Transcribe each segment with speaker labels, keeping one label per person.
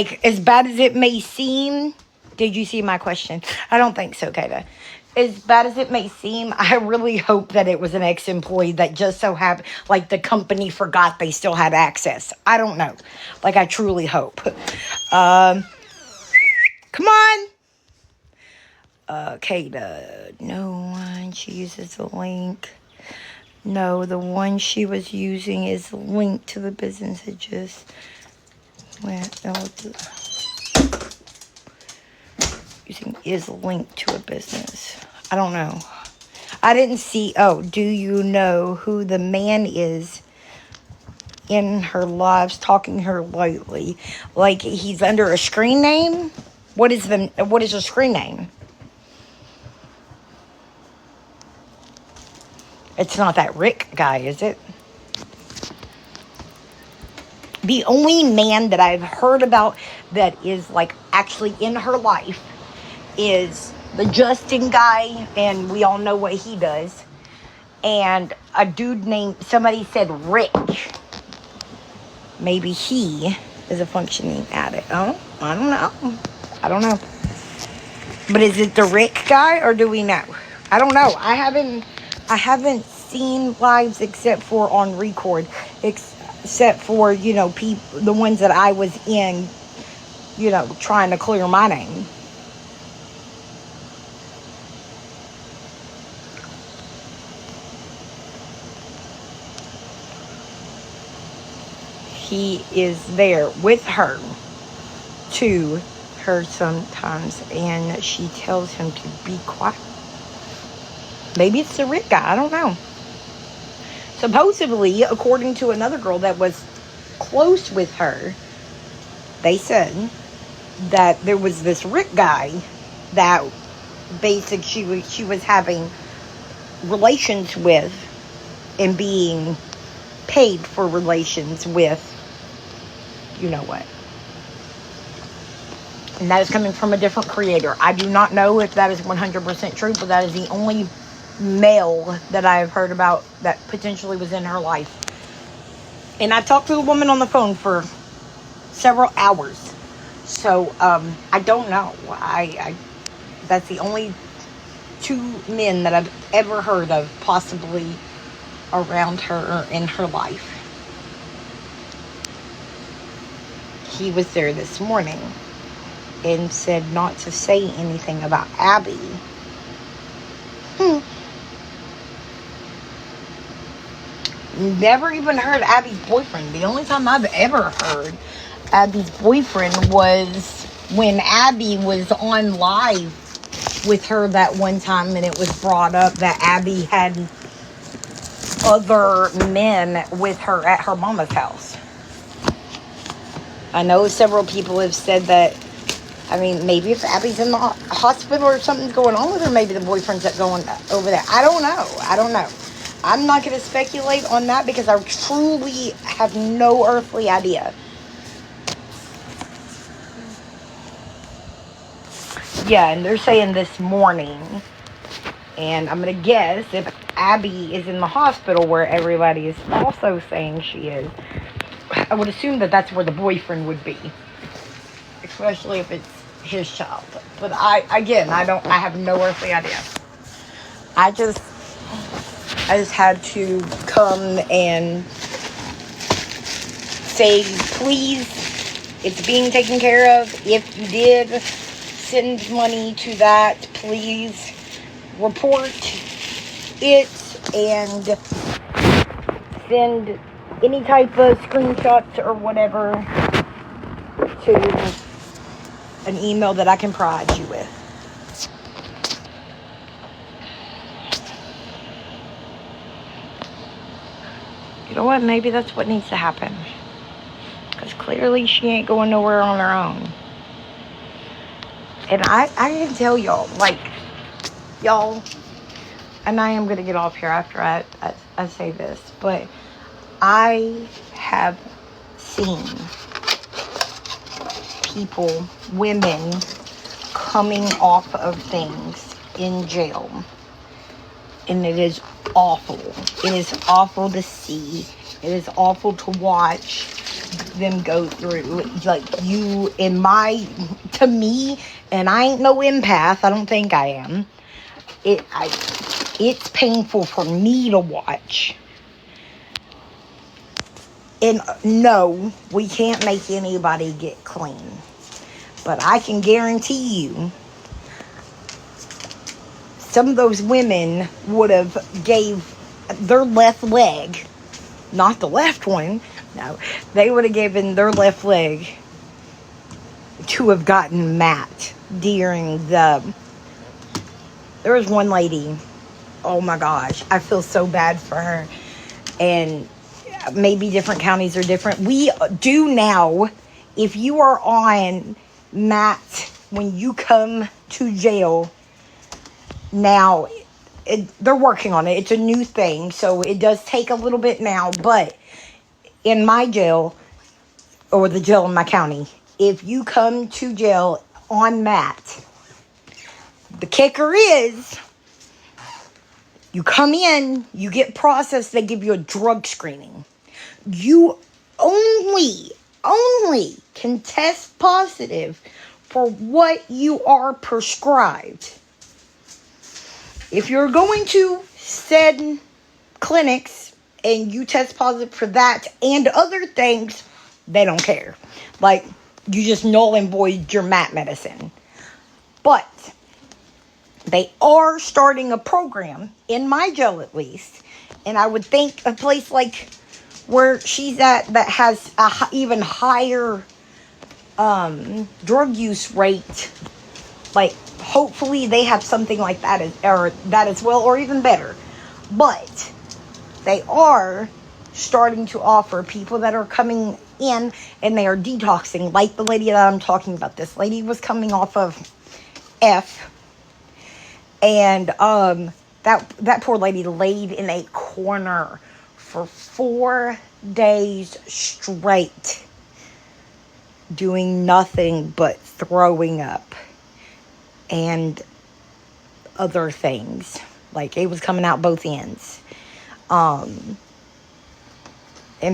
Speaker 1: Like, as bad as it may seem, did you see my question? I don't think so, Kata. As bad as it may seem, I really hope that it was an ex-employee that just so happened, like the company forgot they still had access. I don't know. Like, I truly hope. Come on. Kata, no one. She uses the link. No, the one she was using is linked to the business. It just went. Using is linked to a business. I don't know. I didn't see. Oh, do you know who the man is in her lives talking to her lately? Like he's under a screen name? What is a screen name? It's not that Rick guy, is it? The only man that I've heard about that is like actually in her life is the Justin guy, and we all know what he does. And a dude named, somebody said Rick. Maybe he is a functioning addict. Oh, I don't know. But is it the Rick guy, or do we know? I don't know. I haven't seen lives except for on record, except for, the ones that I was in, trying to clear my name. He is there with her, to her sometimes, and she tells him to be quiet. Maybe it's the Rick guy. I don't know. Supposedly, according to another girl that was close with her, they said that there was this Rick guy that basically she was having relations with and being paid for relations with, you know what. And that is coming from a different creator. I do not know if that is 100% true, but that is the only male that I have heard about that potentially was in her life. And I talked to the woman on the phone for several hours. So, I don't know. I that's the only two men that I've ever heard of possibly around her or in her life. He was there this morning and said not to say anything about Abby. Never even heard Abby's boyfriend. The only time I've ever heard Abby's boyfriend was when Abby was on live with her that one time, and it was brought up that Abby had other men with her at her mama's house. I know several people have said that. I mean, maybe if Abby's in the hospital or something's going on with her, maybe the boyfriend's going over there. I don't know. I'm not going to speculate on that because I truly have no earthly idea. Yeah, and they're saying this morning, and I'm going to guess if Abby is in the hospital where everybody is also saying she is, I would assume that that's where the boyfriend would be, especially if it's his child. But I have no earthly idea. I just had to come and say, please, it's being taken care of. If you did send money to that, please report it and send any type of screenshots or whatever to an email that I can provide you with. You know what? Maybe that's what needs to happen. Because clearly she ain't going nowhere on her own. And I can tell y'all, y'all, and I am going to get off here after I say this, but I have seen people, women, coming off of things in jail. And it is awful. It is awful to see. It is awful to watch. them go through. Like, you, to me, and I ain't no empath, I don't think I am, it's painful for me to watch. And no, we can't make anybody get clean. But I can guarantee you, some of those women would have gave their left leg, not the left one, no, they would have given their left leg to have gotten Matt during there was one lady, oh my gosh, I feel so bad for her, and maybe different counties are different. We do now, if you are on Matt, when you come to jail, now, they're working on it. It's a new thing, so it does take a little bit now. But in my jail, or the jail in my county, if you come to jail on Matt, the kicker is, you come in, you get processed, they give you a drug screening. You only can test positive for what you are prescribed. If you're going to said clinics and you test positive for that and other things, they don't care. Like, you just null and void your MAT medicine. But they are starting a program, in my jail at least, and I would think a place like where she's at that has a even higher drug use rate, like, hopefully they have something like that as well, or even better. But they are starting to offer people that are coming in and they are detoxing, like the lady that I'm talking about. This lady was coming off of F, and that poor lady laid in a corner for 4 days straight, doing nothing but throwing up and other things. Like, it was coming out both ends. And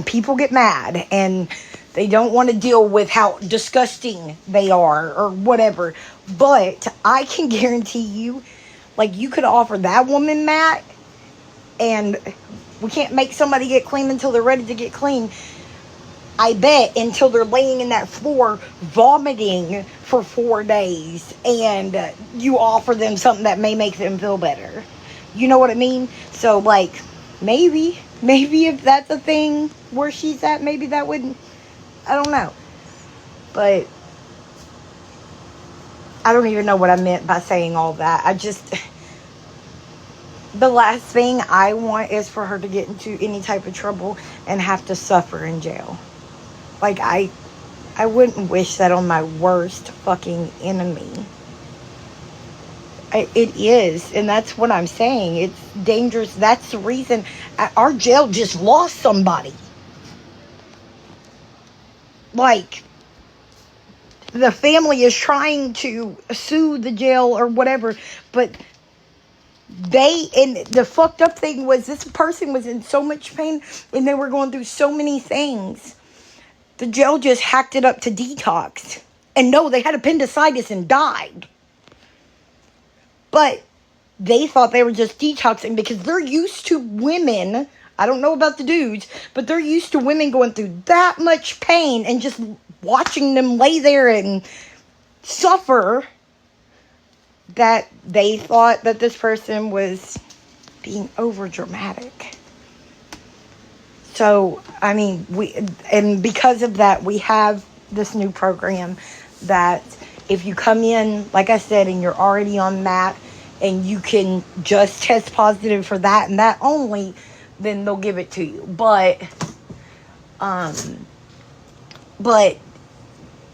Speaker 1: people get mad and they don't want to deal with how disgusting they are or whatever. But I can guarantee you, like, you could offer that woman Matt, and we can't make somebody get clean until they're ready to get clean. I bet until they're laying in that floor vomiting for 4 days, and you offer them something that may make them feel better. You know what I mean? So, like, maybe if that's a thing where she's at, maybe that wouldn't, I don't know. But I don't even know what I meant by saying all that. The last thing I want is for her to get into any type of trouble and have to suffer in jail. Like, I wouldn't wish that on my worst fucking enemy. It is, and that's what I'm saying. It's dangerous. That's the reason our jail just lost somebody. Like, the family is trying to sue the jail or whatever, but and the fucked up thing was, this person was in so much pain and they were going through so many things. The jail just hacked it up to detox. And no, they had appendicitis and died. But they thought they were just detoxing because they're used to women, I don't know about the dudes, but they're used to women going through that much pain and just watching them lay there and suffer, that they thought that this person was being over dramatic. So, I mean, and because of that, we have this new program that if you come in, like I said, and you're already on MAT, and you can just test positive for that and that only, then they'll give it to you. But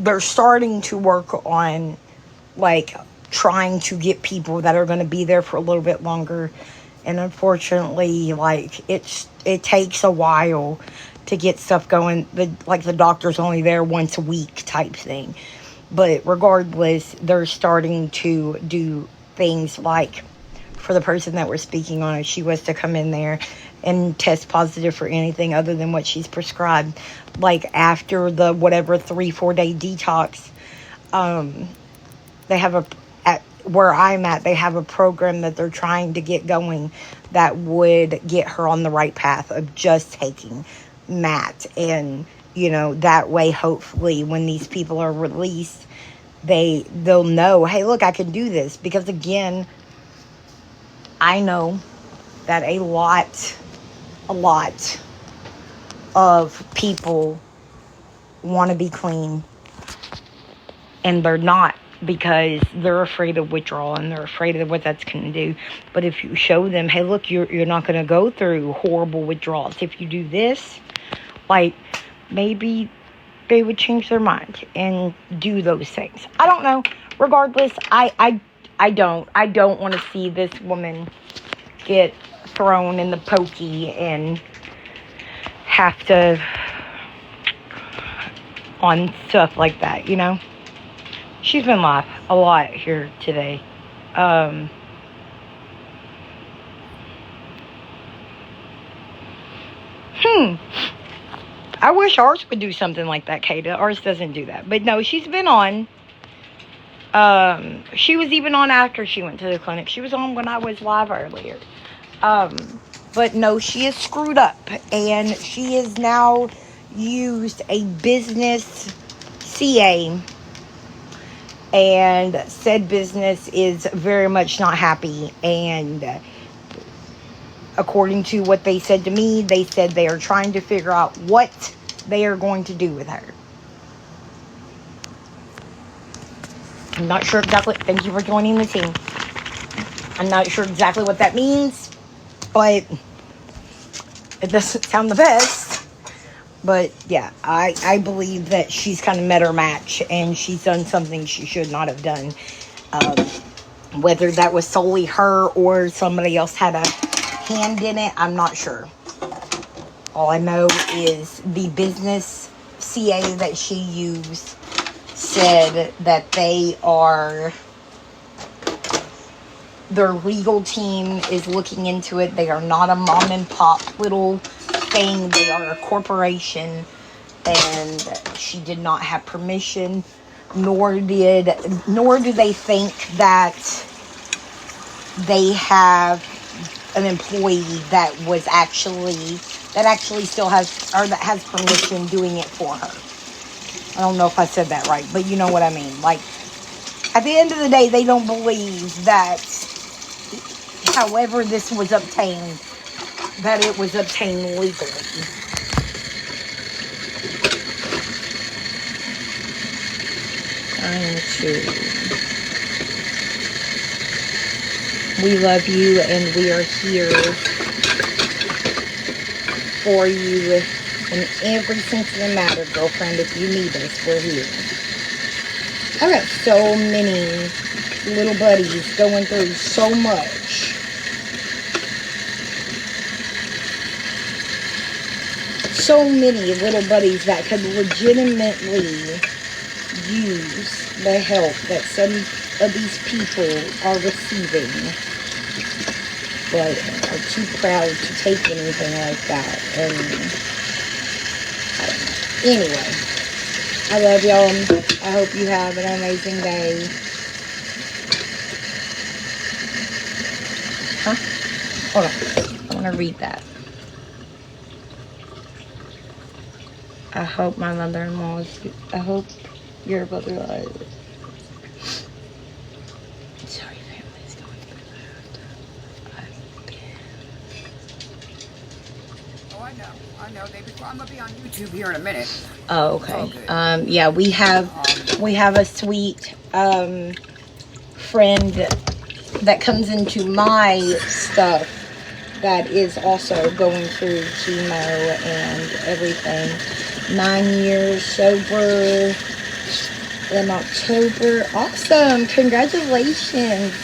Speaker 1: they're starting to work on, like, trying to get people that are going to be there for a little bit longer. And unfortunately, like, it takes a while to get stuff going. The doctor's only there once a week type thing. But regardless, they're starting to do things like, for the person that we're speaking on, if she was to come in there and test positive for anything other than what she's prescribed. Like after the whatever 3-4 day detox, they have at where I'm at, they have a program that they're trying to get going that would get her on the right path of just taking MAT. And, that way, hopefully, when these people are released, they'll know, hey, look, I can do this. Because, again, I know that a lot of people want to be clean, and they're not, because they're afraid of withdrawal and they're afraid of what that's going to do. But if you show them, hey, look, you're not going to go through horrible withdrawals if you do this, like, maybe they would change their mind and do those things. I don't know. Regardless, I don't want to see this woman get thrown in the pokey and have to on stuff like that, She's been live a lot here today. I wish ours would do something like that, Kata. Ours doesn't do that. But no, she's been on. She was even on after she went to the clinic. She was on when I was live earlier. But no, she is screwed up. And she has now used a business CA. And said business is very much not happy. And according to what they said to me, they said they are trying to figure out what they are going to do with her. I'm not sure exactly. Thank you for joining the team. I'm not sure exactly what that means, but it doesn't sound the best. But yeah, I believe that she's kind of met her match, and she's done something she should not have done. Whether that was solely her or somebody else had a hand in it, I'm not sure. All I know is the business CA that she used said that their legal team is looking into it. They are not a mom and pop little thing. They are a corporation, and she did not have permission, nor do they think that they have an employee that actually still has, or that has permission doing it for her. I don't know if I said that right, but you know what I mean. Like, at the end of the day, they don't believe that however this was obtained, that it was obtained legally. We love you, and we are here for you in every sense of the matter, girlfriend. If you need us, we're here. I got so many little buddies going through so much. So many little buddies that could legitimately use the help that some of these people are receiving, but are too proud to take anything like that. And anyway, I love y'all. I hope you have an amazing day. Hold on. I want to read that. I hope my mother-in-law is... I hope your mother-in-law is... Sorry, family's going through that.
Speaker 2: I know. I'm gonna be on YouTube here in a minute.
Speaker 1: Oh, okay. Yeah, we have a sweet friend that comes into my stuff that is also going through chemo and everything. 9 years sober in October. Awesome. Congratulations.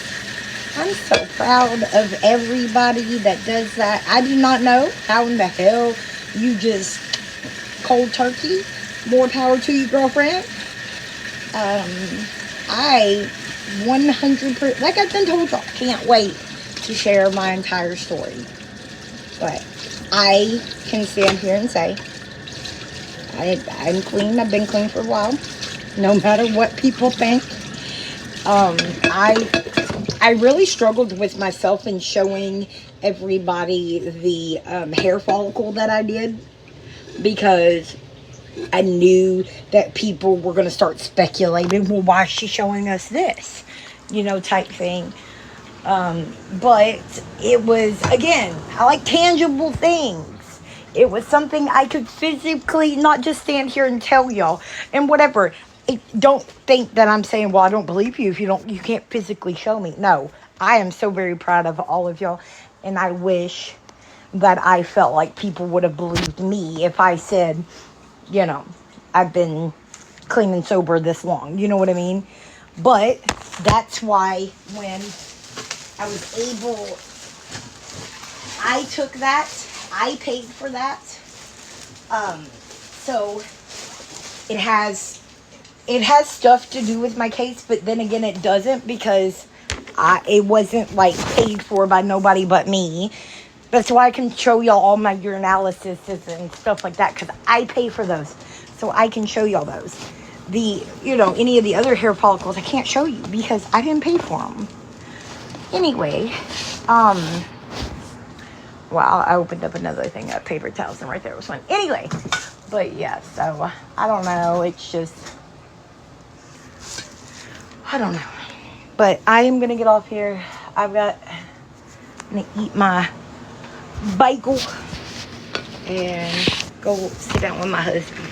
Speaker 1: I'm so proud of everybody that does that. I do not know how in the hell you just cold turkey. More power to you, girlfriend. I 100%, like I've been told, y'all, can't wait to share my entire story. But I can stand here and say, I'm clean. I've been clean for a while. No matter what people think. I really struggled with myself in showing everybody the hair follicle that I did, because I knew that people were going to start speculating, well, why is she showing us this? You know, type thing. But it was, again, I like tangible things. It was something I could physically, not just stand here and tell y'all. And whatever. Don't think that I'm saying, well, I don't believe you if you can't physically show me. No. I am so very proud of all of y'all. And I wish that I felt like people would have believed me if I said, you know, I've been clean and sober this long. You know what I mean? But that's why when I was able, I took that, I paid for that. So it has stuff to do with my case, but then again it doesn't, because it wasn't like paid for by nobody but me. That's why I can show y'all all my urinalysis and stuff like that, because I pay for those. So I can show y'all those. Any of the other hair follicles, I can't show you because I didn't pay for them. Anyway, wow, I opened up another thing of paper towels, and right there was one. Anyway, but yeah, so I don't know. It's just, I don't know. But I am going to get off here. I'm going to eat my bagel and go sit down with my husband.